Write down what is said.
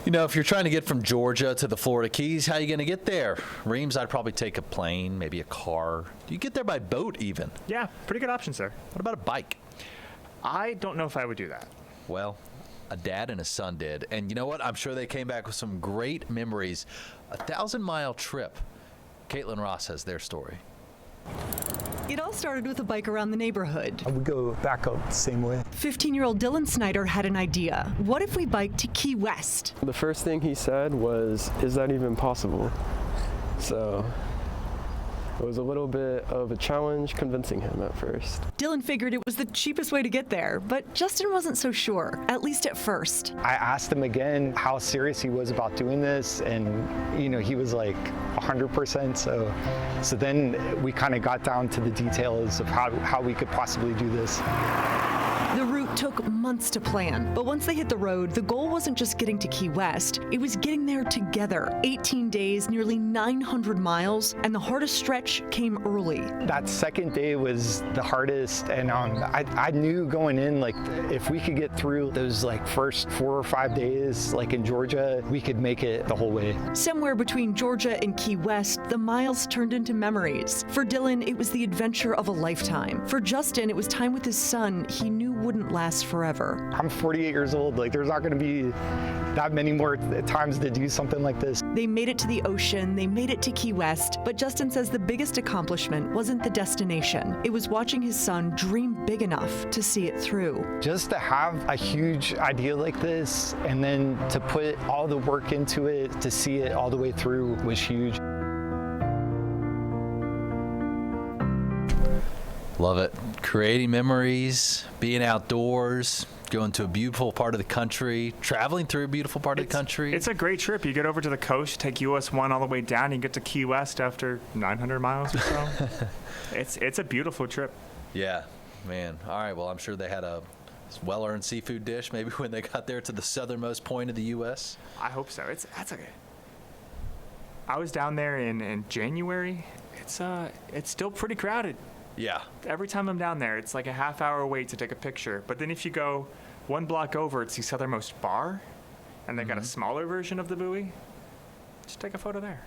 You know, if you're trying to get from Georgia to the Florida Keys, how are you going to get there? Reams, I'd probably take a plane, maybe a car. Do you get there by boat even? Yeah, pretty good option, sir. What about a bike? I don't know if I would do that. Well, a dad and a son did. And you know what? I'm sure they came back with some great memories. A 1,000-mile trip. Kaitlyn Ross has their story. It all started with a bike around the neighborhood. We go back up the same way. 15-year-old Dylan Snyder had an idea. What if we biked to Key West? The first thing he said was, "Is that even possible?" So it was a little bit of a challenge convincing him at first. Dylan figured it was the cheapest way to get there, but Justin wasn't so sure, at least at first. I asked him again how serious he was about doing this, and he was like 100%. So then we kind of got down to the details of how we could possibly do this. The route took months to plan, but once they hit the road, the goal wasn't just getting to Key West, it was getting there together. 18 days, nearly 900 miles, and the hardest stretch came early. That second day was the hardest, and I knew going in, like, if we could get through those first 4 or 5 days, like in Georgia, we could make it the whole way. Somewhere between Georgia and Key West, the miles turned into memories. For Dylan, it was the adventure of a lifetime. For Justin, it was time with his son he knew wouldn't last forever. I'm 48 years old. There's not going to be that many more times to do something like this. They made it to the ocean, they made it to Key West, but Justin says the biggest accomplishment wasn't the destination. It was watching his son dream big enough to see it through. Just to have a huge idea like this, and then to put all the work into it, to see it all the way through was huge. Love it. Creating memories, being outdoors, going to a beautiful part of the country, traveling through a beautiful part of the country. It's a great trip. You get over to the coast, take US 1 all the way down, and you get to Key West after 900 miles or so. It's a beautiful trip. Yeah, man. All right, well, I'm sure they had a well-earned seafood dish maybe when they got there to the southernmost point of the U.S. I hope so. That's okay. I was down there in January. It's still pretty crowded. Yeah. Every time I'm down there, it's like a half-hour wait to take a picture. But then if you go 1 block over, it's the southernmost bar, and they've got a smaller version of the buoy. Just take a photo there.